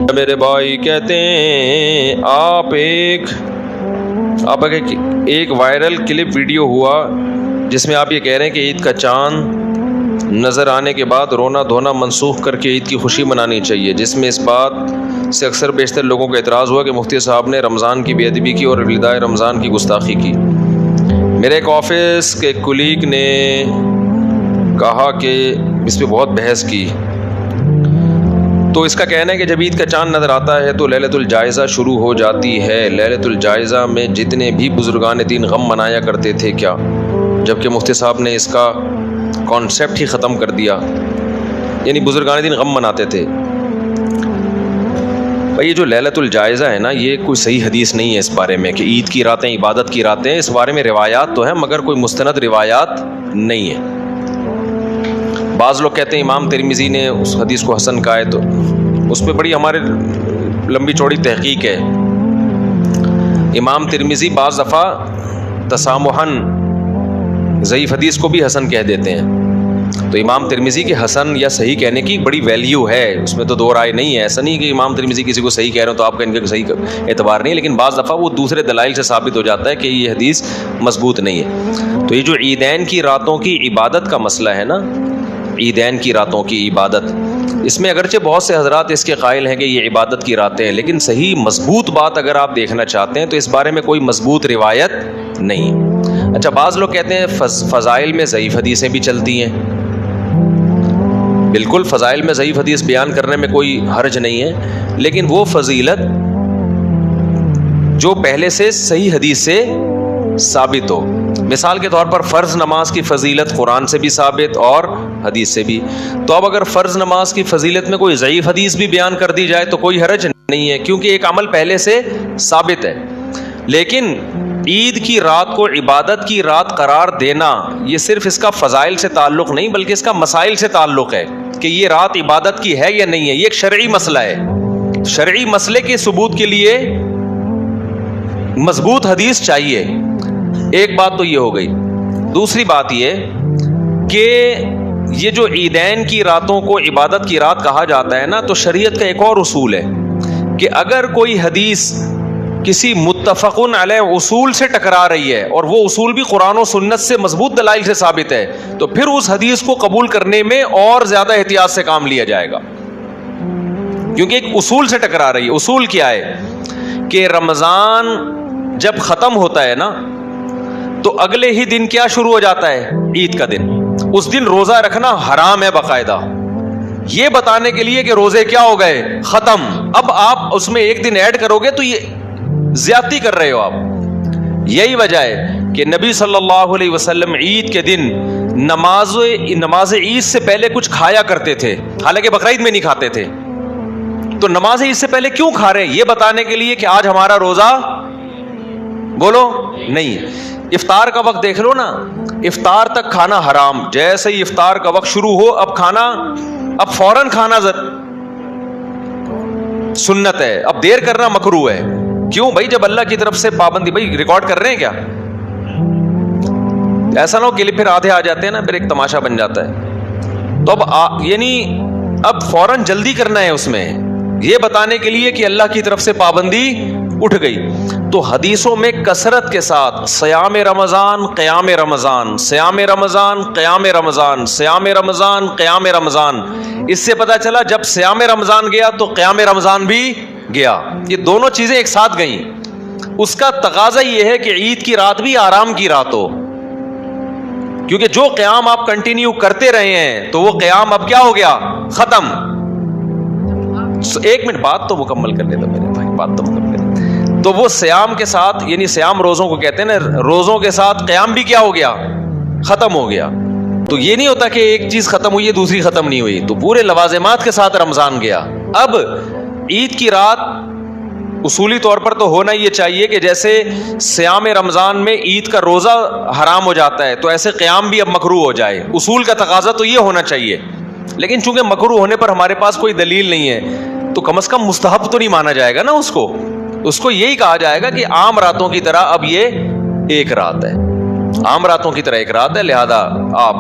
میرے بھائی کہتے ہیں آپ ایک وائرل کلپ ویڈیو ہوا جس میں آپ یہ کہہ رہے ہیں کہ عید کا چاند نظر آنے کے بعد رونا دھونا منسوخ کر کے عید کی خوشی منانی چاہیے، جس میں اس بات سے اکثر بیشتر لوگوں کا اعتراض ہوا کہ مفتی صاحب نے رمضان کی بے ادبی کی اور ولدائے رمضان کی گستاخی کی۔ میرے ایک آفس کے کلیگ نے کہا کہ اس پہ بہت بحث کی، تو اس کا کہنا ہے کہ جب عید کا چاند نظر آتا ہے تو لیلۃ الجائزہ شروع ہو جاتی ہے۔ لیلۃ الجائزہ میں جتنے بھی بزرگان دین غم منایا کرتے تھے کیا، جبکہ مفتی صاحب نے اس کا کانسیپٹ ہی ختم کر دیا، یعنی بزرگان دین غم مناتے تھے۔ بھائی یہ جو لیلۃ الجائزہ ہے نا، یہ کوئی صحیح حدیث نہیں ہے اس بارے میں کہ عید کی راتیں عبادت کی راتیں، اس بارے میں روایات تو ہیں مگر کوئی مستند روایات نہیں ہے۔ بعض لوگ کہتے ہیں امام ترمذی نے اس حدیث کو حسن کہا ہے، تو اس پہ بڑی ہمارے لمبی چوڑی تحقیق ہے۔ امام ترمذی بعض دفعہ تسامحاً ضعیف حدیث کو بھی حسن کہہ دیتے ہیں، تو امام ترمذی کے حسن یا صحیح کہنے کی بڑی ویلیو ہے، اس میں تو دو رائے نہیں ہے۔ ایسا نہیں کہ امام ترمذی کسی کو صحیح کہہ رہے ہو تو آپ کا ان کا صحیح اعتبار نہیں ہے، لیکن بعض دفعہ وہ دوسرے دلائل سے ثابت ہو جاتا ہے کہ یہ حدیث مضبوط نہیں ہے۔ تو یہ جو عیدین کی راتوں کی عبادت کا مسئلہ ہے نا، عیدین کی راتوں کی عبادت، اس میں اگرچہ بہت سے حضرات اس کے قائل ہیں کہ یہ عبادت کی راتیں ہیں، لیکن صحیح مضبوط بات اگر آپ دیکھنا چاہتے ہیں تو اس بارے میں کوئی مضبوط روایت نہیں۔ اچھا، بعض لوگ کہتے ہیں فضائل میں ضعیف حدیثیں بھی چلتی ہیں۔ بالکل، فضائل میں ضعیف حدیث بیان کرنے میں کوئی حرج نہیں ہے، لیکن وہ فضیلت جو پہلے سے صحیح حدیث سے ثابت ہو۔ مثال کے طور پر فرض نماز کی فضیلت قرآن سے بھی ثابت اور حدیث سے بھی، تو اب اگر فرض نماز کی فضیلت میں کوئی ضعیف حدیث بھی بیان کر دی جائے تو کوئی حرج نہیں ہے، کیونکہ ایک عمل پہلے سے ثابت ہے۔ لیکن عید کی رات کو عبادت کی رات قرار دینا، یہ صرف اس کا فضائل سے تعلق نہیں بلکہ اس کا مسائل سے تعلق ہے کہ یہ رات عبادت کی ہے یا نہیں ہے۔ یہ ایک شرعی مسئلہ ہے، شرعی مسئلے کے ثبوت کے لیے مضبوط حدیث چاہیے۔ ایک بات تو یہ ہو گئی۔ دوسری بات یہ کہ یہ جو عیدین کی راتوں کو عبادت کی رات کہا جاتا ہے نا، تو شریعت کا ایک اور اصول ہے کہ اگر کوئی حدیث کسی متفقن علیہ اصول سے ٹکرا رہی ہے اور وہ اصول بھی قرآن و سنت سے مضبوط دلائل سے ثابت ہے، تو پھر اس حدیث کو قبول کرنے میں اور زیادہ احتیاط سے کام لیا جائے گا، کیونکہ ایک اصول سے ٹکرا رہی ہے۔ اصول کیا ہے کہ رمضان جب ختم ہوتا ہے نا تو اگلے ہی دن کیا شروع ہو جاتا ہے؟ عید کا دن۔ اس دن روزہ رکھنا حرام ہے باقاعدہ، یہ بتانے کے لیے کہ روزے کیا ہو گئے؟ ختم۔ اب آپ اس میں ایک دن ایڈ کرو گے تو یہ زیادتی کر رہے ہو آپ۔ یہی وجہ ہے کہ نبی صلی اللہ علیہ وسلم عید کے دن نماز عید سے پہلے کچھ کھایا کرتے تھے، حالانکہ بقرعید میں نہیں کھاتے تھے۔ تو نماز عید سے پہلے کیوں کھا رہے ہیں؟ یہ بتانے کے لیے کہ آج ہمارا روزہ بولو نہیں۔ افطار کا وقت دیکھ لو نا، افطار تک کھانا حرام، جیسے ہی افطار کا وقت شروع ہو اب فوراً کھانا سنت ہے، اب دیر کرنا مکروہ ہے۔ کیوں بھائی؟ جب اللہ کی طرف سے پابندی، بھائی ریکارڈ کر رہے ہیں کیا؟ ایسا نہ ہو کہ پھر آدھے آ جاتے ہیں نا، پھر ایک تماشا بن جاتا ہے۔ تو اب یعنی اب فوراً جلدی کرنا ہے اس میں، یہ بتانے کے لیے کہ اللہ کی طرف سے پابندی اٹھ گئی۔ تو حدیثوں میں کثرت کے ساتھ صیام رمضان، قیام رمضان، صیام رمضان، قیام رمضان، صیام رمضان، قیام رمضان، اس سے پتہ چلا جب صیام رمضان گیا تو قیام رمضان بھی گیا، یہ دونوں چیزیں ایک ساتھ گئیں۔ اس کا تقاضا یہ ہے کہ عید کی رات بھی آرام کی رات ہو، کیونکہ جو قیام آپ کنٹینیو کرتے رہے ہیں تو وہ قیام اب کیا ہو گیا؟ ختم۔ ایک منٹ بات تو مکمل کر لیتا میرے بھائی، بات تو مکمل کر۔ تو وہ سیام کے ساتھ، یعنی سیام روزوں کو کہتے ہیں نا، روزوں کے ساتھ قیام بھی کیا ہو گیا؟ ختم ہو گیا۔ تو یہ نہیں ہوتا کہ ایک چیز ختم ہوئی ہے دوسری ختم نہیں ہوئی، تو پورے لوازمات کے ساتھ رمضان گیا۔ اب عید کی رات اصولی طور پر تو ہونا یہ چاہیے کہ جیسے صیام رمضان میں عید کا روزہ حرام ہو جاتا ہے تو ایسے قیام بھی اب مکروہ ہو جائے، اصول کا تقاضا تو یہ ہونا چاہیے۔ لیکن چونکہ مکروہ ہونے پر ہمارے پاس کوئی دلیل نہیں ہے تو کم از کم مستحب تو نہیں مانا جائے گا نا، اس کو یہی کہا جائے گا کہ عام راتوں کی طرح اب یہ ایک رات ہے، عام راتوں کی طرح ایک رات ہے، لہذا آپ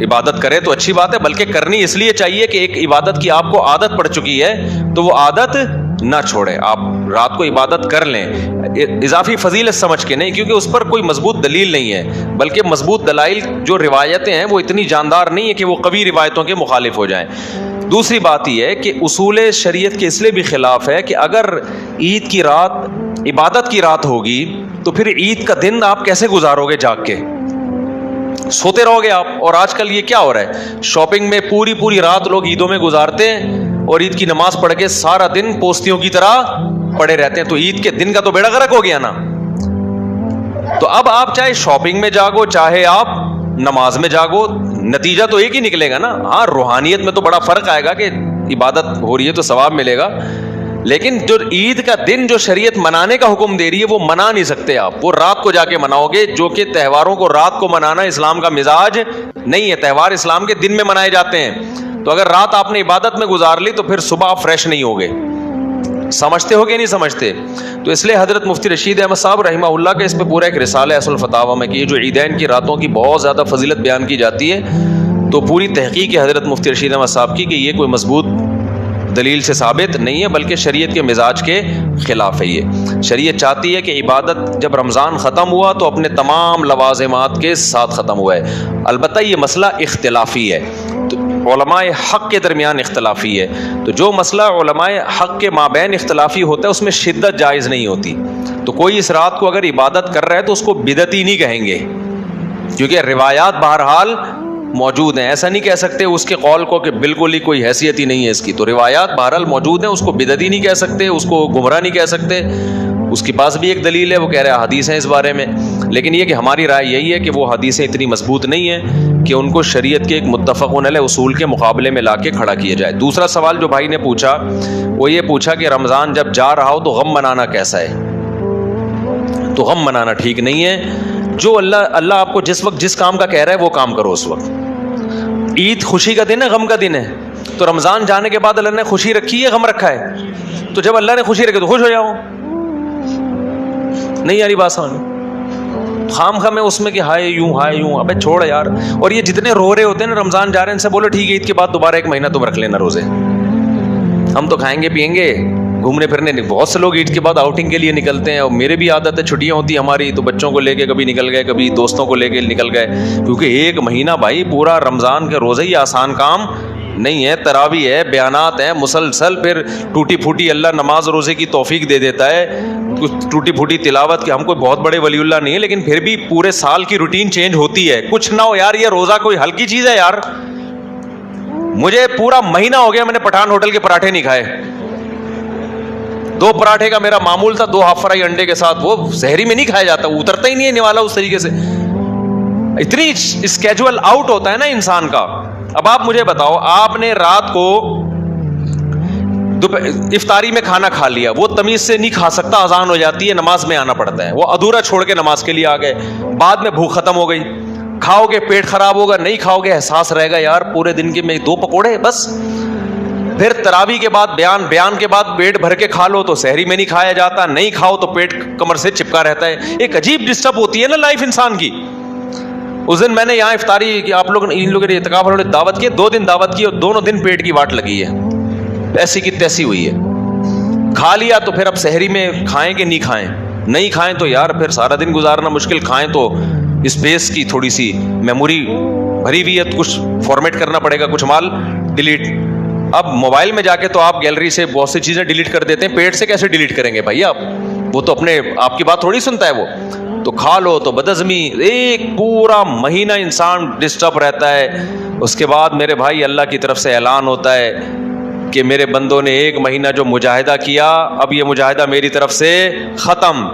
عبادت کرے تو اچھی بات ہے، بلکہ کرنی اس لیے چاہیے کہ ایک عبادت کی آپ کو عادت پڑ چکی ہے تو وہ عادت نہ چھوڑے. آپ رات کو عبادت کر لیں اضافی فضیلت سمجھ کے نہیں، کیونکہ اس پر کوئی مضبوط دلیل نہیں ہے، بلکہ مضبوط دلائل جو روایتیں ہیں وہ اتنی جاندار نہیں ہے کہ وہ قوی روایتوں کے مخالف ہو جائیں. دوسری بات یہ ہے کہ اصول شریعت کے اس لیے بھی خلاف ہے کہ اگر عید کی رات عبادت کی رات ہوگی تو پھر عید کا دن آپ کیسے گزارو گے؟ جاگ کے سوتے رہو گے آپ. اور آج کل یہ کیا ہو رہا ہے، شاپنگ میں پوری رات لوگ عیدوں میں گزارتے ہیں اور عید کی نماز پڑھ کے سارا دن پوستیوں کی طرح پڑے رہتے ہیں، تو عید کے دن کا تو بیڑا غرق ہو گیا نا. تو اب آپ چاہے شاپنگ میں جاگو چاہے آپ نماز میں جاگو، نتیجہ تو ایک ہی نکلے گا نا. ہاں روحانیت میں تو بڑا فرق آئے گا کہ عبادت ہو رہی ہے تو ثواب ملے گا، لیکن جو عید کا دن جو شریعت منانے کا حکم دے رہی ہے وہ منا نہیں سکتے آپ. وہ رات کو جا کے مناؤ گے، جو کہ تہواروں کو رات کو منانا اسلام کا مزاج نہیں ہے. تہوار اسلام کے دن میں منائے جاتے ہیں، تو اگر رات آپ نے عبادت میں گزار لی تو پھر صبح آپ فریش نہیں ہوگے. سمجھتے ہو کہ نہیں سمجھتے؟ تو اس لیے حضرت مفتی رشید احمد صاحب رحمہ اللہ کے اس پہ پورا ایک رسالہ ہے اصل فتاوی میں کہ یہ جو عیدین کی راتوں کی بہت زیادہ فضیلت بیان کی جاتی ہے، تو پوری تحقیق ہے حضرت مفتی رشید احمد صاحب کی کہ یہ کوئی مضبوط دلیل سے ثابت نہیں ہے، بلکہ شریعت کے مزاج کے خلاف ہے. یہ شریعت چاہتی ہے کہ عبادت جب رمضان ختم ہوا تو اپنے تمام لوازمات کے ساتھ ختم ہوا ہے. البتہ یہ مسئلہ اختلافی ہے، تو علماء حق کے درمیان اختلافی ہے. تو جو مسئلہ علماء حق کے مابین اختلافی ہوتا ہے اس میں شدت جائز نہیں ہوتی. تو کوئی اس رات کو اگر عبادت کر رہا ہے تو اس کو بدعتی نہیں کہیں گے، کیونکہ روایات بہرحال موجود ہیں. ایسا نہیں کہہ سکتے اس کے قول کو کہ بالکل ہی کوئی حیثیت ہی نہیں ہے اس کی. تو روایات بہرحال موجود ہیں، اس کو بدعتی نہیں کہہ سکتے، اس کو گمراہ نہیں کہہ سکتے. اس کے پاس بھی ایک دلیل ہے، وہ کہہ رہے ہیں حدیث ہیں اس بارے میں، لیکن یہ کہ ہماری رائے یہی ہے کہ وہ حدیثیں اتنی مضبوط نہیں ہیں کہ ان کو شریعت کے ایک متفق علیہ اصول کے مقابلے میں لا کے کھڑا کیا جائے. دوسرا سوال جو بھائی نے پوچھا وہ یہ پوچھا کہ رمضان جب جا رہا ہو تو غم منانا کیسا ہے؟ تو غم منانا ٹھیک نہیں ہے. جو اللہ آپ کو جس وقت جس کام کا کہہ رہا ہے وہ کام کرو اس وقت. عید خوشی کا دن ہے، غم کا دن ہے، تو رمضان جانے کے بعد اللہ نے خوشی رکھی ہے، غم رکھا ہے، تو جب اللہ نے خوشی رکھی تو خوش ہو جاؤ. نہیں یاری بات سمجھ خام خام ہے اس میں کہ ہائے یوں ابے چھوڑ یار. اور یہ جتنے رو رہے ہوتے ہیں نا رمضان جا رہے ہیں، ان سے بولو ٹھیک ہے عید کے بعد دوبارہ 1 مہینہ تم رکھ لینا روزے، ہم تو کھائیں گے پیئیں گے گھومنے پھرنے. بہت سے لوگ عید کے بعد آؤٹنگ کے لیے نکلتے ہیں، اور میرے بھی عادت ہے چھٹیاں ہوتی ہیں ہماری تو بچوں کو لے کے کبھی نکل گئے، کبھی دوستوں کو لے کے نکل گئے، کیونکہ 1 مہینہ بھائی پورا رمضان کے روزے ہی آسان کام نہیں ہے. تراویح ہے، بیانات ہیں مسلسل، پھر ٹوٹی پھوٹی اللہ نماز روزے کی توفیق دے دیتا ہے، ٹوٹی پھوٹی تلاوت کی. ہم کوئی بہت بڑے ولی اللہ نہیں ہے، لیکن پھر بھی پورے سال کی روٹین چینج ہوتی ہے. کچھ نہ ہو یار، یہ روزہ کوئی ہلکی چیز ہے یار. مجھے پورا مہینہ ہو گیا میں نے پٹھان ہوٹل کے پراٹھے نہیں کھائے. 2 پراٹھے کا میرا معمول تھا، 2 ہاف فرائی انڈے کے ساتھ. وہ سحری میں نہیں کھایا جاتا، اترتا ہی نہیں ہے نوالا اس طریقے سے. اتنی اسکیجول آؤٹ ہوتا ہے نا انسان کا. اب آپ مجھے بتاؤ، آپ نے رات کو افطاری میں کھانا کھا لیا، وہ تمیز سے نہیں کھا سکتا، اذان ہو جاتی ہے، نماز میں آنا پڑتا ہے، وہ ادھورا چھوڑ کے نماز کے لیے آ گئے، بعد میں بھوک ختم ہو گئی. کھاؤ گے پیٹ خراب ہوگا، نہیں کھاؤ گے احساس رہے گا یار پورے دن کے میں 2 پکوڑے بس. پھر تراویح کے بعد بیان کے بعد پیٹ بھر کے کھا لو تو سحری میں نہیں کھایا جاتا، نہیں کھاؤ تو پیٹ کمر سے چپکا رہتا ہے. ایک عجیب ڈسٹرب ہوتی ہے نا لائف انسان کی. اس دن میں نے یہاں افطاری کی، آپ لوگ ان لوگوں نے اعتکاف والوں نے دعوت کی، 2 دن دعوت کی اور دونوں دن پیٹ کی واٹ لگی ہے، ایسی کی تیسی ہوئی ہے. کھا لیا تو پھر اب سحری میں کھائیں کہ نہیں کھائیں؟ نہیں کھائیں تو یار پھر سارا دن گزارنا مشکل، کھائیں تو اسپیس کی تھوڑی سی میموری بھری ہوئی ہے، کچھ فارمیٹ کرنا پڑے گا، کچھ مال ڈیلیٹ. اب موبائل میں جا کے تو آپ گیلری سے بہت سی چیزیں ڈیلیٹ کر دیتے ہیں، پیٹ سے کیسے ڈیلیٹ کریں گے بھائی آپ؟ وہ تو اپنے آپ کی بات تھوڑی سنتا ہے وہ. تو کھا لو تو بدہضمی، 1 پورا مہینہ انسان ڈسٹرب رہتا ہے. اس کے بعد میرے بھائی اللہ کی طرف سے اعلان ہوتا ہے کہ میرے بندوں نے 1 مہینہ جو مجاہدہ کیا، اب یہ مجاہدہ میری طرف سے ختم.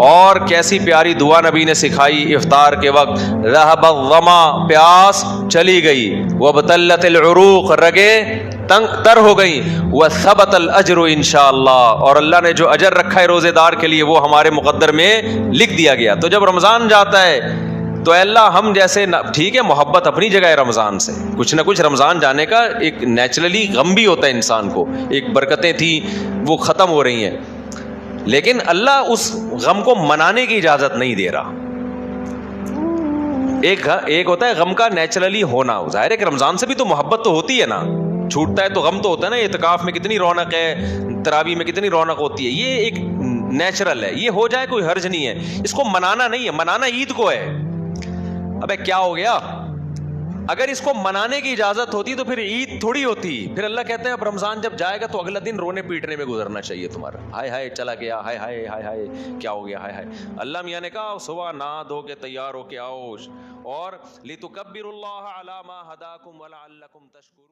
اور کیسی پیاری دعا نبی نے سکھائی افطار کے وقت، ذهب الظما، پیاس چلی گئی، وابتلت العروق، رگیں تنگ تر ہو گئی، وثبت الاجر انشاءاللہ، اور اللہ نے جو اجر رکھا ہے روزے دار کے لیے وہ ہمارے مقدر میں لکھ دیا گیا. تو جب رمضان جاتا ہے تو اللہ ہم جیسے ٹھیک ہے محبت اپنی جگہ ہے رمضان سے، کچھ نہ کچھ رمضان جانے کا ایک نیچرلی غم بھی ہوتا ہے انسان کو، ایک برکتیں تھیں وہ ختم ہو رہی ہیں، لیکن اللہ اس غم کو منانے کی اجازت نہیں دے رہا. ایک ہوتا ہے غم کا نیچرلی ہونا، ظاہر ہے کہ رمضان سے بھی تو محبت تو ہوتی ہے نا، چھوٹتا ہے تو غم تو ہوتا ہے نا. اعتکاف میں کتنی رونق ہے، تراویح میں کتنی رونق ہوتی ہے، یہ ایک نیچرل ہے، یہ ہو جائے کوئی حرج نہیں ہے. اس کو منانا نہیں ہے، منانا عید کو ہے. ابے کیا ہو گیا، اگر اس کو منانے کی اجازت ہوتی تو پھر عید تھوڑی ہوتی. پھر اللہ کہتے ہیں اب رمضان جب جائے گا تو اگلا دن رونے پیٹنے میں گزرنا چاہیے تمہارا. ہائے ہائے چلا گیا، ہائے ہائے ہائے ہائے کیا ہو گیا، ہائے ہائے. اللہ میاں نے کہا صبح نہا دھو کے تیار ہو کے آؤ اور لِتُكَبِّرُوا اللَّهَ عَلَى مَا هَدَاكُمْ وَلَعَلَّكُمْ تَشْكُرُونَ.